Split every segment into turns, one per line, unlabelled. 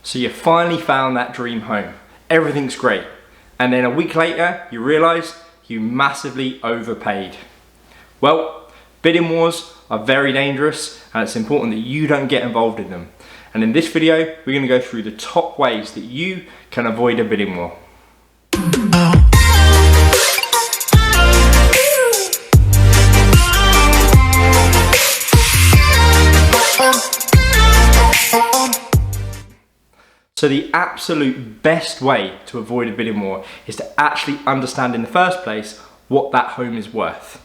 So you finally found that dream home. Everything's great. And then a week later, you realize you massively overpaid. Well, bidding wars are very dangerous, and it's important that you don't get involved in them. And in this video, we're going to go through the top ways that you can avoid a bidding war. So the absolute best way to avoid a bidding war is to actually understand in the first place what that home is worth.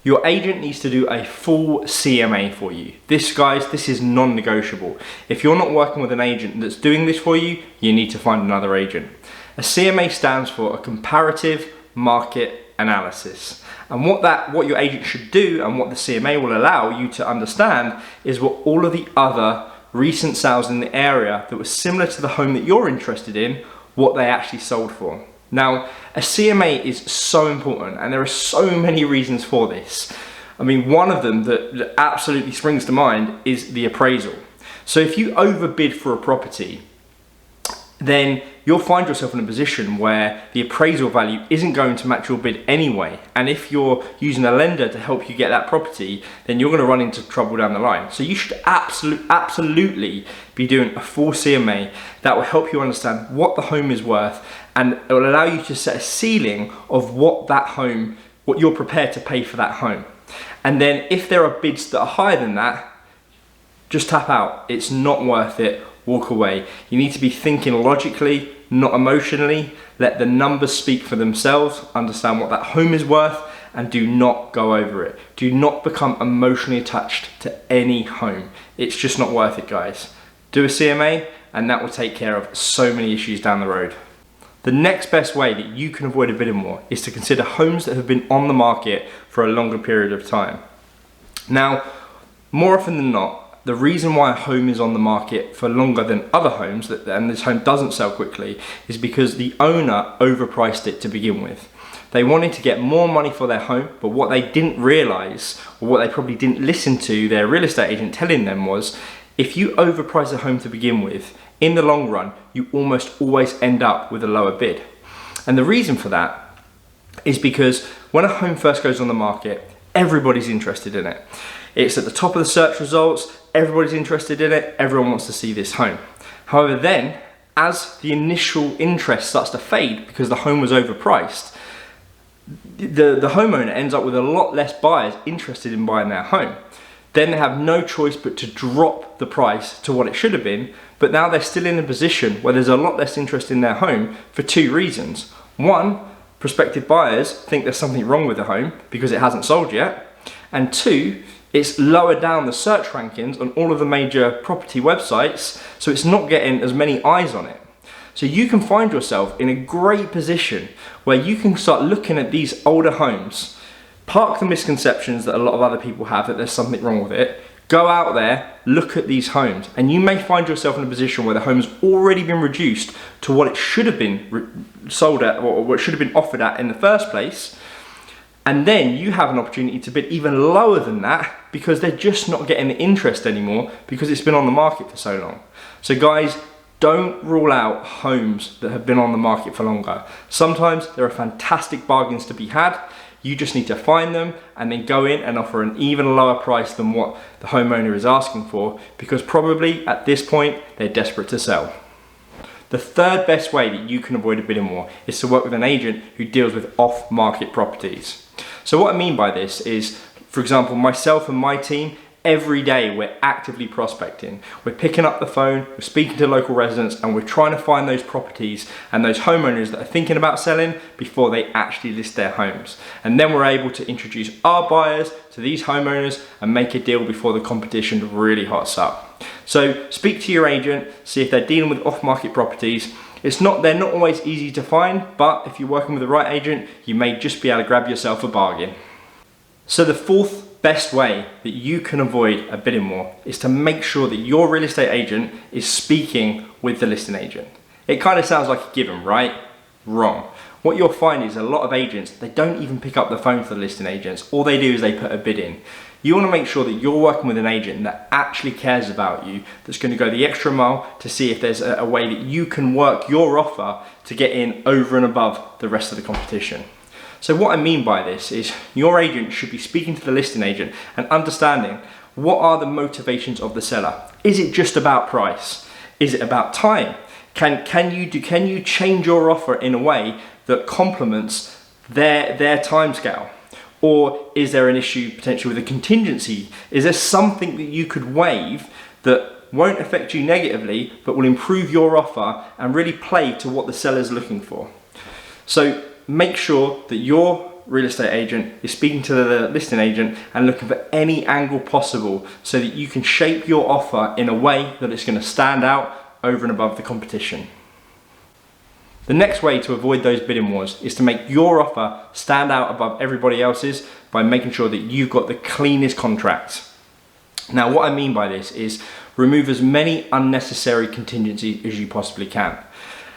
Your agent needs to do a full CMA for you. This, guys, this is non-negotiable. If you're not working with an agent that's doing this for you, you need to find another agent. A CMA stands for a comparative market analysis. And what your agent should do, and what the CMA will allow you to understand, is what all of the other recent sales in the area that was similar to the home that you're interested in, what they actually sold for. Now, a CMA is so important, and there are so many reasons for this. I mean, one of them that absolutely springs to mind is the appraisal. So if you overbid for a property, then you'll find yourself in a position where the appraisal value isn't going to match your bid anyway. And if you're using a lender to help you get that property, then you're going to run into trouble down the line. So you should absolutely be doing a full CMA that will help you understand what the home is worth, and it will allow you to set a ceiling of what you're prepared to pay for that home. And then if there are bids that are higher than that, just tap out. It's not worth it. Walk away. You need to be thinking logically, not emotionally. Let the numbers speak for themselves. Understand what that home is worth, and do not go over it. Do not become emotionally attached to any home. It's just not worth it, guys. Do a CMA, and that will take care of so many issues down the road. The next best way that you can avoid a bidding war is to consider homes that have been on the market for a longer period of time. Now, more often than not, the reason why a home is on the market for longer than other homes, and this home doesn't sell quickly, is because the owner overpriced it to begin with. They wanted to get more money for their home, but what they didn't realize, or what they probably didn't listen to their real estate agent telling them, was if you overprice a home to begin with, in the long run, you almost always end up with a lower bid. And the reason for that is because when a home first goes on the market, everybody's interested in it. It's at the top of the search results, everybody's interested in it, everyone wants to see this home. However, then, as the initial interest starts to fade because the home was overpriced, the homeowner ends up with a lot less buyers interested in buying their home. Then they have no choice but to drop the price to what it should have been, but now they're still in a position where there's a lot less interest in their home for two reasons. One, prospective buyers think there's something wrong with the home because it hasn't sold yet. And two, it's lower down the search rankings on all of the major property websites, so it's not getting as many eyes on it. So you can find yourself in a great position where you can start looking at these older homes, park the misconceptions that a lot of other people have that there's something wrong with it, go out there, look at these homes, and you may find yourself in a position where the home's already been reduced to what it should have been sold at, or what it should have been offered at in the first place. And then you have an opportunity to bid even lower than that because they're just not getting the interest anymore because it's been on the market for so long. So guys, don't rule out homes that have been on the market for longer. Sometimes there are fantastic bargains to be had. You just need to find them and then go in and offer an even lower price than what the homeowner is asking for, because probably at this point they're desperate to sell. The third best way that you can avoid a bidding war is to work with an agent who deals with off-market properties. So what I mean by this is, for example, myself and my team, every day we're actively prospecting. We're picking up the phone, we're speaking to local residents, and we're trying to find those properties and those homeowners that are thinking about selling before they actually list their homes. And then we're able to introduce our buyers to these homeowners and make a deal before the competition really hots up. So speak to your agent, see if they're dealing with off-market properties. They're not always easy to find, but if you're working with the right agent, you may just be able to grab yourself a bargain. So the fourth best way that you can avoid a bidding war is to make sure that your real estate agent is speaking with the listing agent. It kind of sounds like a given, right? Wrong. What you'll find is a lot of agents, they don't even pick up the phone for the listing agents. All they do is they put a bid in. You want to make sure that you're working with an agent that actually cares about you, that's going to go the extra mile to see if there's a way that you can work your offer to get in over and above the rest of the competition. So what I mean by this is your agent should be speaking to the listing agent and understanding what are the motivations of the seller. Is it just about price? Is it about time? Can you change your offer in a way that complements their timescale? Or is there an issue potentially with a contingency? Is there something that you could waive that won't affect you negatively, but will improve your offer and really play to what the seller's looking for? So make sure that your real estate agent is speaking to the listing agent and looking for any angle possible so that you can shape your offer in a way that it's going to stand out over and above the competition. The next way to avoid those bidding wars is to make your offer stand out above everybody else's by making sure that you've got the cleanest contract. Now, what I mean by this is remove as many unnecessary contingencies as you possibly can.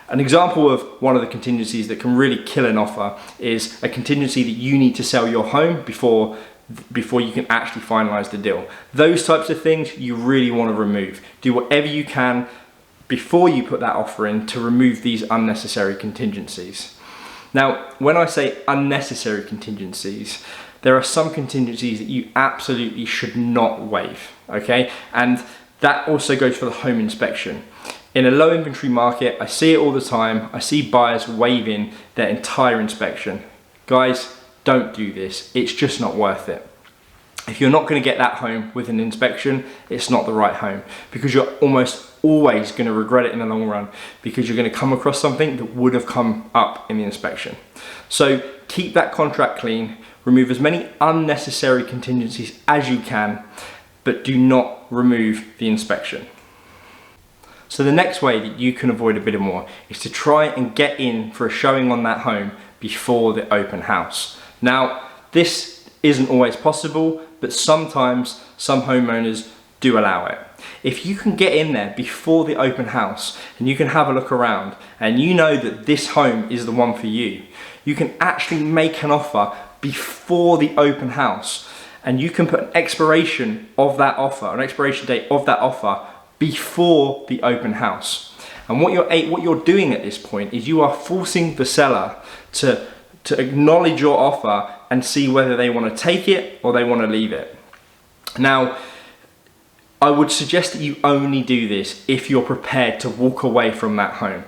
An example of one of the contingencies that can really kill an offer is a contingency that you need to sell your home before you can actually finalize the deal. Those types of things you really want to remove. Do whatever you can before you put that offer in to remove these unnecessary contingencies. Now, when I say unnecessary contingencies, there are some contingencies that you absolutely should not waive, okay? And that also goes for the home inspection. In a low inventory market, I see it all the time. I see buyers waiving their entire inspection. Guys, don't do this. It's just not worth it. If you're not going to get that home with an inspection, it's not the right home, because you're almost always going to regret it in the long run, because you're going to come across something that would have come up in the inspection. So keep that contract clean, remove as many unnecessary contingencies as you can, but do not remove the inspection. So the next way that you can avoid a bidding war is to try and get in for a showing on that home before the open house. Now, this isn't always possible, but sometimes some homeowners do allow it. If you can get in there before the open house and you can have a look around and you know that this home is the one for you, you can actually make an offer before the open house, and you can put an expiration of that offer, an expiration date of that offer before the open house. And what you're doing at this point is you are forcing the seller to acknowledge your offer and see whether they want to take it or they want to leave it. Now, I would suggest that you only do this if you're prepared to walk away from that home,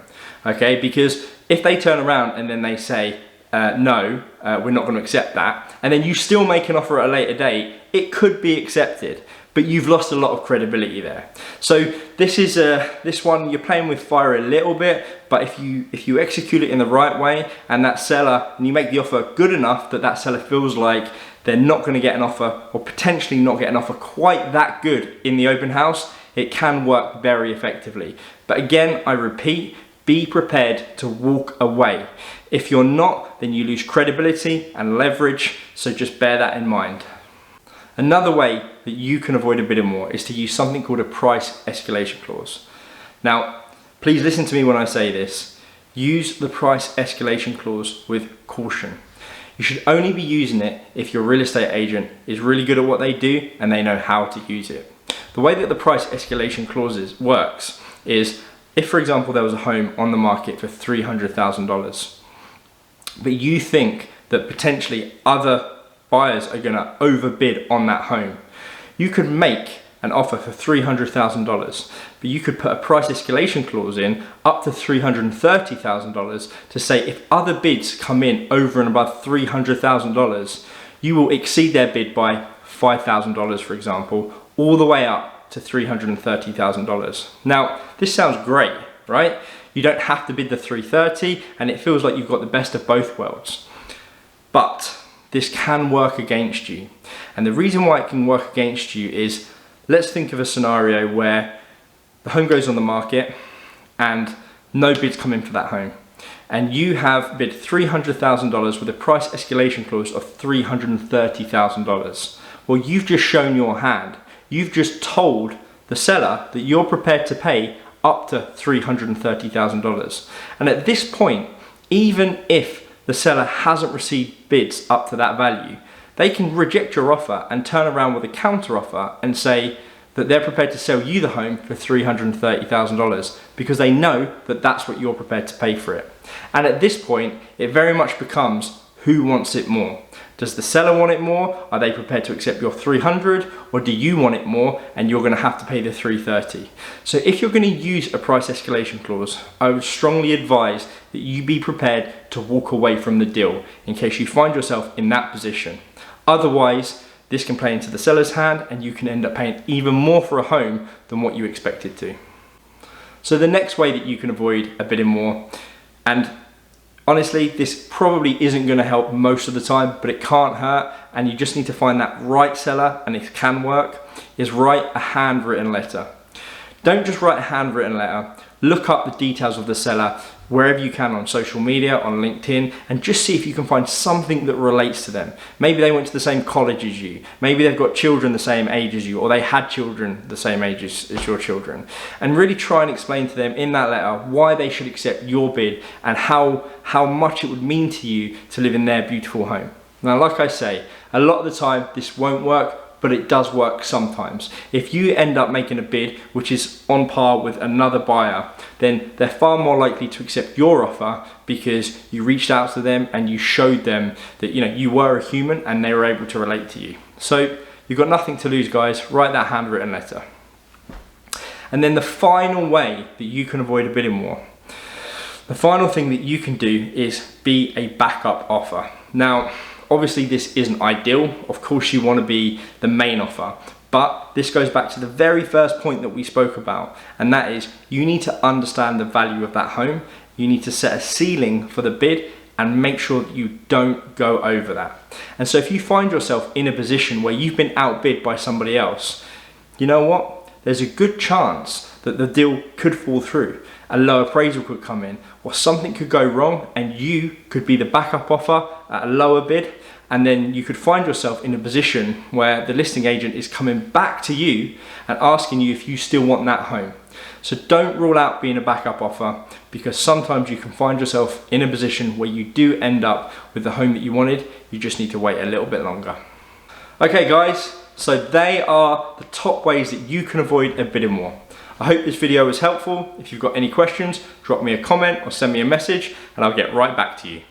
okay? Because if they turn around and then they say, no, we're not going to accept that, and then you still make an offer at a later date, it could be accepted, but you've lost a lot of credibility there. So this one, you're playing with fire a little bit, but if you execute it in the right way, and that seller, and you make the offer good enough that that seller feels like they're not going to get an offer, or potentially not get an offer quite that good in the open house, it can work very effectively. But again, I repeat, be prepared to walk away. If you're not, then you lose credibility and leverage, so just bear that in mind. Another way that you can avoid a bidding war is to use something called a price escalation clause. Now, please listen to me when I say this. Use the price escalation clause with caution. You should only be using it if your real estate agent is really good at what they do and they know how to use it. The way that the price escalation clauses works is, if for example there was a home on the market for $300,000, but you think that potentially other buyers are going to overbid on that home, you could make an offer for $300,000, but you could put a price escalation clause in up to $330,000 to say if other bids come in over and above $300,000, you will exceed their bid by $5,000, for example, all the way up to $330,000. Now, this sounds great, right? You don't have to bid the 330, and it feels like you've got the best of both worlds. But this can work against you. And the reason why it can work against you is, let's think of a scenario where the home goes on the market and no bids come in for that home. And you have bid $300,000 with a price escalation clause of $330,000. Well, you've just shown your hand. You've just told the seller that you're prepared to pay up to $330,000. And at this point, even if the seller hasn't received bids up to that value, they can reject your offer and turn around with a counter offer and say that they're prepared to sell you the home for $330,000 because they know that that's what you're prepared to pay for it. And at this point, it very much becomes who wants it more. Does the seller want it more? Are they prepared to accept your 300, or do you want it more and you're going to have to pay the 330? So if you're going to use a price escalation clause, I would strongly advise that you be prepared to walk away from the deal in case you find yourself in that position. Otherwise, this can play into the seller's hand and you can end up paying even more for a home than what you expected to. So the next way that you can avoid a bidding war, and honestly, this probably isn't going to help most of the time, but it can't hurt, and you just need to find that right seller, and it can work, is write a handwritten letter. Don't just write a handwritten letter. Look up the details of the seller wherever you can on social media, on LinkedIn, and just see if you can find something that relates to them. Maybe they went to the same college as you. Maybe they've got children the same age as you, or they had children the same age as your children. And really try and explain to them in that letter why they should accept your bid and how much it would mean to you to live in their beautiful home. Now, like I say, a lot of the time this won't work, but it does work sometimes. If you end up making a bid which is on par with another buyer, then they're far more likely to accept your offer because you reached out to them and you showed them that you were a human and they were able to relate to you. So you've got nothing to lose, guys. Write that handwritten letter. And then the final way that you can avoid a bidding war, the final thing that you can do is be a backup offer. Now, obviously this isn't ideal. Of course you want to be the main offer, but this goes back to the very first point that we spoke about, and that is you need to understand the value of that home. You need to set a ceiling for the bid and make sure that you don't go over that. And so if you find yourself in a position where you've been outbid by somebody else, you know what? There's a good chance that the deal could fall through. A low appraisal could come in, or something could go wrong and you could be the backup offer at a lower bid, and then you could find yourself in a position where the listing agent is coming back to you and asking you if you still want that home. So don't rule out being a backup offer, because sometimes you can find yourself in a position where you do end up with the home that you wanted. You just need to wait a little bit longer. Okay guys, so they are the top ways that you can avoid a bidding war. I hope this video was helpful. If you've got any questions, drop me a comment or send me a message and I'll get right back to you.